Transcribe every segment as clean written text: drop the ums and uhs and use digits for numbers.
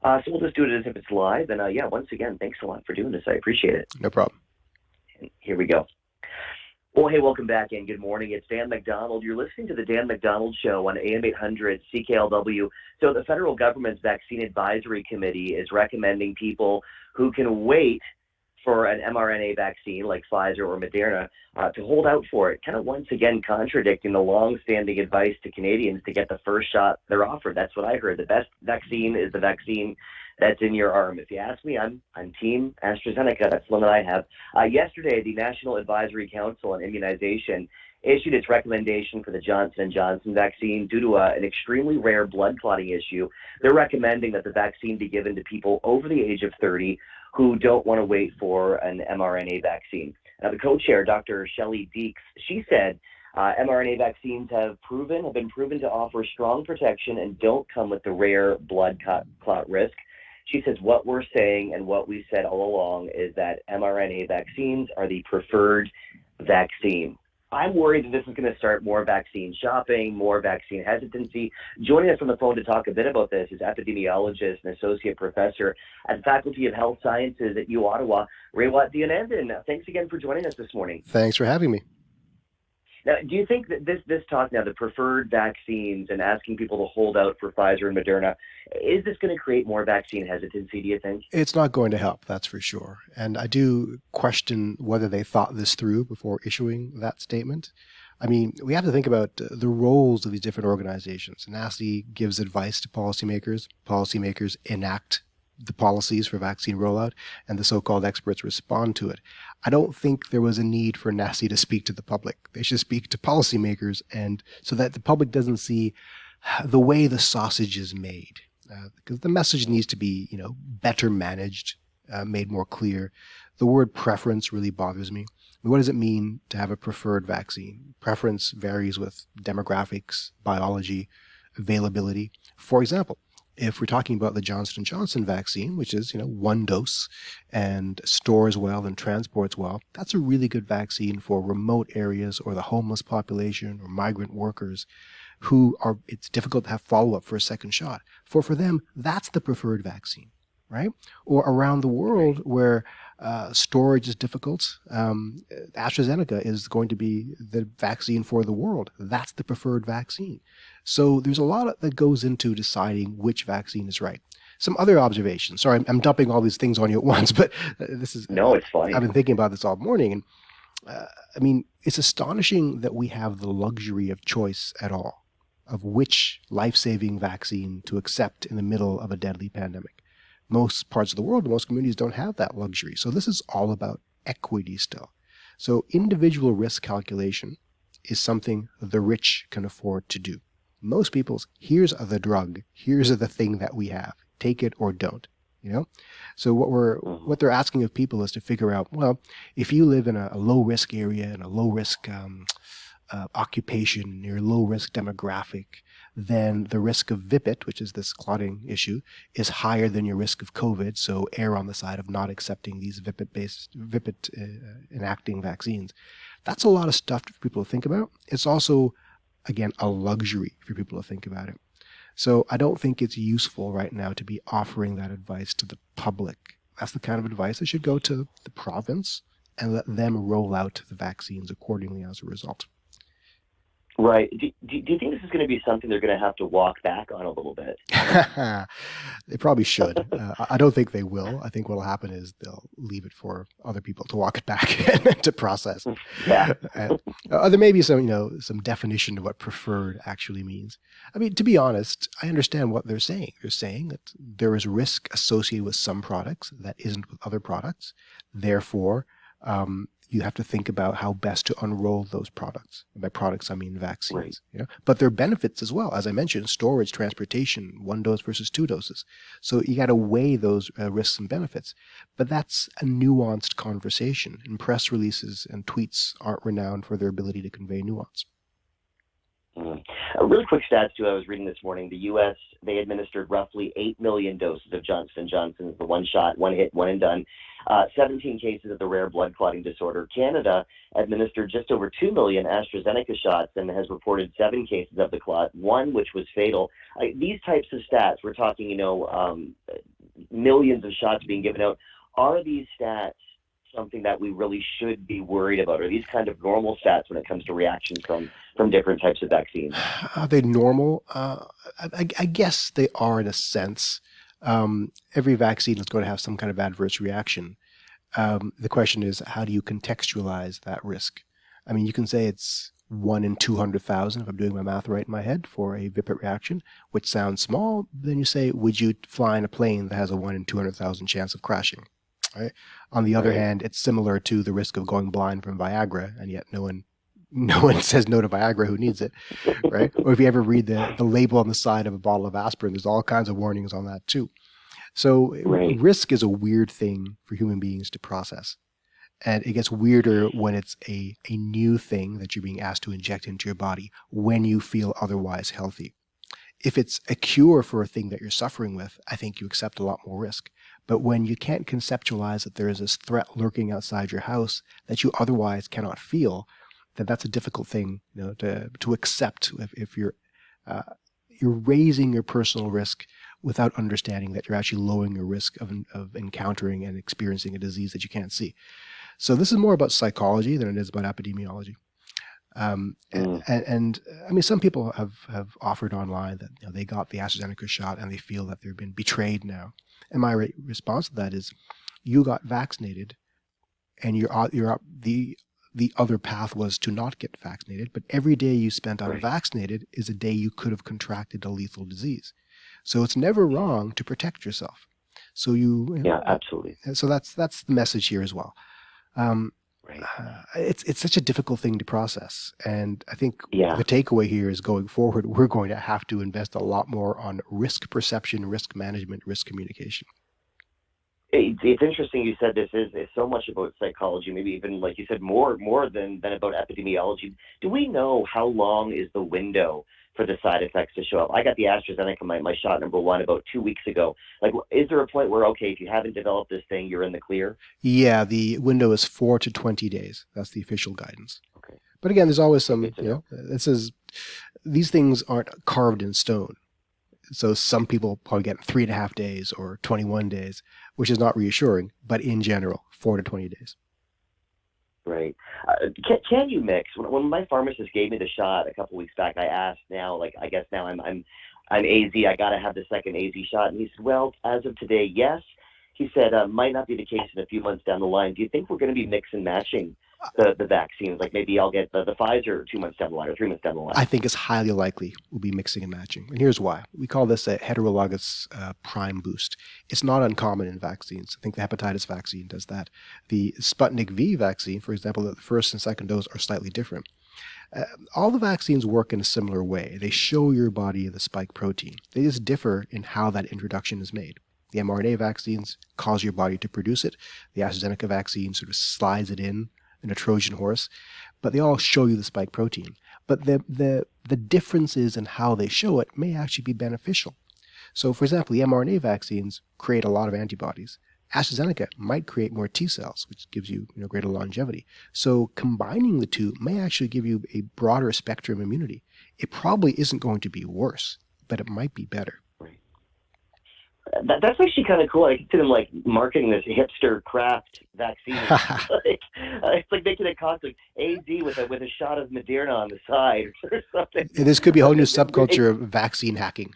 So we'll just do it as if it's live. And yeah, once again, thanks a lot for doing this. I appreciate it. No problem. And here we go. Well, hey, welcome back and good morning. It's Dan MacDonald. You're listening to the Dan MacDonald Show on AM 800 CKLW. So the federal government's Vaccine Advisory Committee is recommending people who can wait for an mRNA vaccine like Pfizer or Moderna to hold out for it, kind of once again contradicting the long-standing advice to Canadians to get the first shot they're offered. That's what I heard. The best vaccine is the vaccine that's in your arm. If you ask me, I'm Team AstraZeneca. That's the one that I have. Yesterday, the National Advisory Council on Immunization issued its recommendation for the Johnson & Johnson vaccine due to an extremely rare blood clotting issue. They're recommending that the vaccine be given to people over the age of 30 who don't want to wait for an mRNA vaccine. Now, the co-chair, Dr. Shelley Deeks, she said mRNA vaccines have been proven to offer strong protection and don't come with the rare blood clot risk. She says what we're saying and what we said all along is that mRNA vaccines are the preferred vaccine. I'm worried that this is going to start more vaccine shopping, more vaccine hesitancy. Joining us on the phone to talk a bit about this is epidemiologist and associate professor at the Faculty of Health Sciences at U Ottawa, Rayat Deonandan. Thanks again for joining us this morning. Thanks for having me. Now, do you think that this talk now, the preferred vaccines and asking people to hold out for Pfizer and Moderna, is this going to create more vaccine hesitancy, do you think? It's not going to help, that's for sure. And I do question whether they thought this through before issuing that statement. I mean, we have to think about the roles of these different organizations. NACI gives advice to policymakers. Policymakers enact the policies for vaccine rollout, and the so-called experts respond to it. I don't think there was a need for NACI to speak to the public. They should speak to policymakers, and so that the public doesn't see the way the sausage is made. Because the message needs to be, better managed, made more clear. The word preference really bothers me. What does it mean to have a preferred vaccine? Preference varies with demographics, biology, availability. For example, if we're talking about the Johnson & Johnson vaccine, which is, one dose and stores well and transports well, that's a really good vaccine for remote areas or the homeless population or migrant workers who it's difficult to have follow-up for a second shot. For them, that's the preferred vaccine, right? Or around the world where storage is difficult, AstraZeneca is going to be the vaccine for the world. That's the preferred vaccine. So there's a lot that goes into deciding which vaccine is right. Some other observations. Sorry, I'm dumping all these things on you at once, but this is... No, it's fine. I've been thinking about this all morning. And it's astonishing that we have the luxury of choice at all, of which life-saving vaccine to accept in the middle of a deadly pandemic. Most parts of the world, most communities don't have that luxury. So this is all about equity still. So individual risk calculation is something the rich can afford to do. Most people's, here's the drug, here's the thing that we have, take it or don't, So what they're asking of people is to figure out, well, if you live in a low risk area and a low risk occupation, near low risk demographic, then the risk of VIPIT, which is this clotting issue, is higher than your risk of COVID. So err on the side of not accepting these VIPIT enacting vaccines. That's a lot of stuff for people to think about. It's also, again, a luxury for people to think about it. So I don't think it's useful right now to be offering that advice to the public. That's the kind of advice that should go to the province and let them roll out the vaccines accordingly as a result. Right. Do you think this is going to be something they're going to have to walk back on a little bit? They probably should. I don't think they will. I think what will happen is they'll leave it for other people to walk it back and to process. Yeah. There may be some definition of what preferred actually means. I mean, to be honest, I understand what they're saying. They're saying that there is risk associated with some products that isn't with other products. Therefore, you have to think about how best to unroll those products. And by products, I mean vaccines. Right. But there are benefits as well. As I mentioned, storage, transportation, 1 dose versus 2 doses. So you got to weigh those risks and benefits. But that's a nuanced conversation. And press releases and tweets aren't renowned for their ability to convey nuance. A really quick stats, too, I was reading this morning. The U.S., they administered roughly 8 million doses of Johnson & Johnson's, the one shot, one hit, one and done. 17 cases of the rare blood clotting disorder. Canada administered just over 2 million AstraZeneca shots and has reported 7 cases of the clot, one which was fatal. These types of stats, we're talking, millions of shots being given out. Are these stats something that we really should be worried about? Are these kind of normal stats when it comes to reactions from different types of vaccines? Are they normal? I guess they are in a sense. Every vaccine is going to have some kind of adverse reaction. The question is, how do you contextualize that risk? I mean, you can say it's 1 in 200,000, if I'm doing my math right in my head, for a VIPIT reaction, which sounds small. Then you say, would you fly in a plane that has a 1 in 200,000 chance of crashing? Right? On the other hand, it's similar to the risk of going blind from Viagra, and yet no one says no to Viagra who needs it, right? Or if you ever read the label on the side of a bottle of aspirin, there's all kinds of warnings on that too. So risk is a weird thing for human beings to process. And it gets weirder when it's a new thing that you're being asked to inject into your body when you feel otherwise healthy. If it's a cure for a thing that you're suffering with, I think you accept a lot more risk. But when you can't conceptualize that there is this threat lurking outside your house that you otherwise cannot feel, then that's a difficult thing, to accept if you're raising your personal risk without understanding that you're actually lowering your risk of encountering and experiencing a disease that you can't see. So this is more about psychology than it is about epidemiology. And I mean, some people have offered online that they got the AstraZeneca shot and they feel that they've been betrayed now. And my response to that is, you got vaccinated, and the other path was to not get vaccinated. But every day you spent unvaccinated is a day you could have contracted a lethal disease. So it's never wrong to protect yourself. So yeah, absolutely. So that's the message here as well. It's such a difficult thing to process, and I think the takeaway here is, going forward, we're going to have to invest a lot more on risk perception, risk management, risk communication. It's interesting you said this is so much about psychology, maybe even, like you said, more than about epidemiology. Do we know how long is the window for the side effects to show up? I got the AstraZeneca, my shot number 1, about 2 weeks ago. Like, is there a point where, okay, if you haven't developed this thing, you're in the clear? Yeah, the window is 4 to 20 days. That's the official guidance. Okay. But again, there's always some, these things aren't carved in stone. So some people probably get 3.5 days or 21 days, which is not reassuring, but in general, 4 to 20 days. Right. Can you mix? When my pharmacist gave me the shot a couple weeks back, I asked, now, like, I guess now I'm AZ, I got to have the second AZ shot. And he said, well, as of today, yes. He said, might not be the case in a few months down the line. Do you think we're going to be mix and matching the vaccines? Like, maybe I'll get the Pfizer 2 months down the line or 3 months down the line? I think it's highly likely we'll be mixing and matching. And here's why. We call this a heterologous prime boost. It's not uncommon in vaccines. I think the hepatitis vaccine does that. The Sputnik V vaccine, for example, the first and second dose are slightly different. All the vaccines work in a similar way. They show your body the spike protein. They just differ in how that introduction is made. The mRNA vaccines cause your body to produce it. The AstraZeneca vaccine sort of slides it in a Trojan horse, but they all show you the spike protein. But the differences in how they show it may actually be beneficial. So, for example, the mRNA vaccines create a lot of antibodies. AstraZeneca might create more T cells, which gives you, greater longevity. So combining the two may actually give you a broader spectrum immunity. It probably isn't going to be worse, but it might be better. That's actually kind of cool. I consider them like marketing this hipster craft vaccine. It's like making a cocktail, AZ with a shot of Moderna on the side or something. This could be a whole new subculture of vaccine hacking,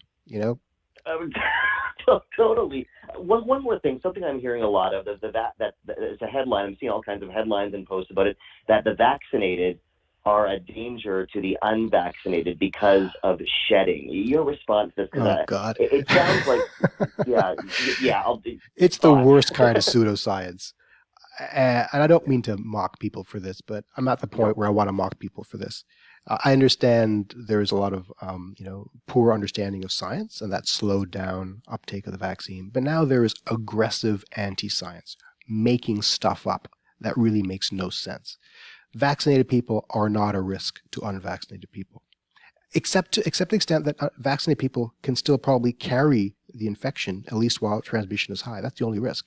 Totally. One more thing, something I'm hearing a lot of, that it's a headline. I'm seeing all kinds of headlines and posts about it, that the vaccinated are a danger to the unvaccinated because of shedding. Your response to this? God. It sounds like, yeah. It's the worst kind of pseudoscience. And I don't mean to mock people for this, but I'm at the point where I want to mock people for this. I understand there's a lot of, poor understanding of science, and that slowed down uptake of the vaccine. But now there is aggressive anti-science, making stuff up that really makes no sense. Vaccinated people are not a risk to unvaccinated people, except to the extent that vaccinated people can still probably carry the infection, at least while transmission is high. That's the only risk.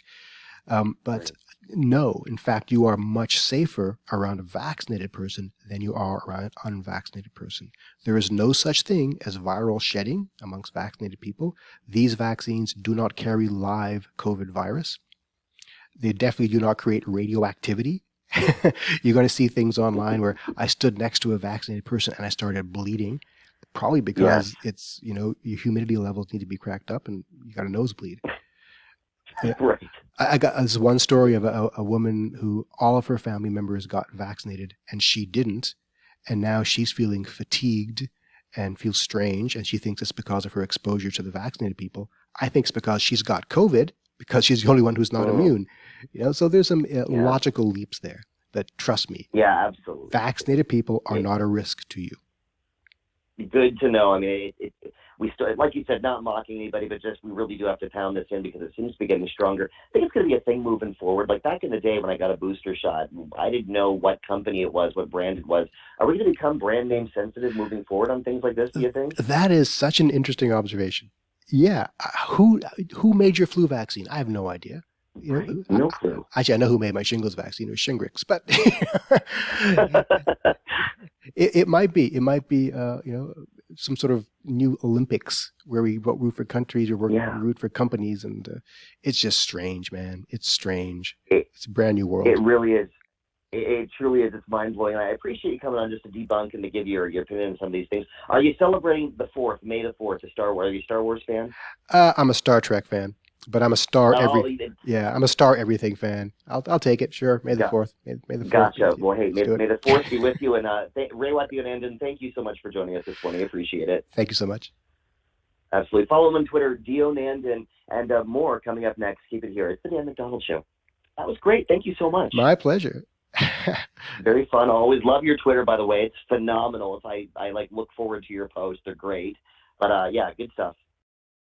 But No, in fact, you are much safer around a vaccinated person than you are around an unvaccinated person. There is no such thing as viral shedding amongst vaccinated people. These vaccines do not carry live COVID virus. They definitely do not create radioactivity. You're going to see things online where I stood next to a vaccinated person and I started bleeding, probably because it's, your humidity levels need to be cracked up and you got a nosebleed. Right. I got this one story of a woman who all of her family members got vaccinated and she didn't. And now she's feeling fatigued and feels strange. And she thinks it's because of her exposure to the vaccinated people. I think it's because she's got COVID because she's the only one who's not immune. So there's some logical leaps there. But trust me. Yeah, absolutely. Vaccinated people are not a risk to you. Good to know. I mean, we still, like you said, not mocking anybody, but just we really do have to pound this in because it seems to be getting stronger. I think it's going to be a thing moving forward. Like back in the day when I got a booster shot, I didn't know what company it was, what brand it was. Are we going to become brand name sensitive moving forward on things like this, do you think? That is such an interesting observation. Yeah. Who made your flu vaccine? I have no idea. Right. No clue. Actually, I know who made my shingles vaccine. It was Shingrix, but it might be. It might be, some sort of new Olympics where we root for countries or we root for companies, and it's just strange, man. It's strange. It's a brand new world. It really is. It truly is. It's mind blowing. I appreciate you coming on just to debunk and to give your opinion on some of these things. Are you celebrating the 4th, May the 4th, Star Wars? Are you a Star Wars fan? I'm a Star Trek fan. But I'm a Star I'm a Star everything fan. I'll take it. Sure. May the 4th. May the 4th. Gotcha. Well, hey, may the 4th be with you. And Rayat Deonandan, thank you so much for joining us this morning. I appreciate it. Thank you so much. Absolutely. Follow him on Twitter, Deonandan, and more coming up next. Keep it here. It's the Dan MacDonald Show. That was great. Thank you so much. My pleasure. Very fun. I always love your Twitter, by the way. It's phenomenal. I look forward to your posts. They're great. But yeah, good stuff.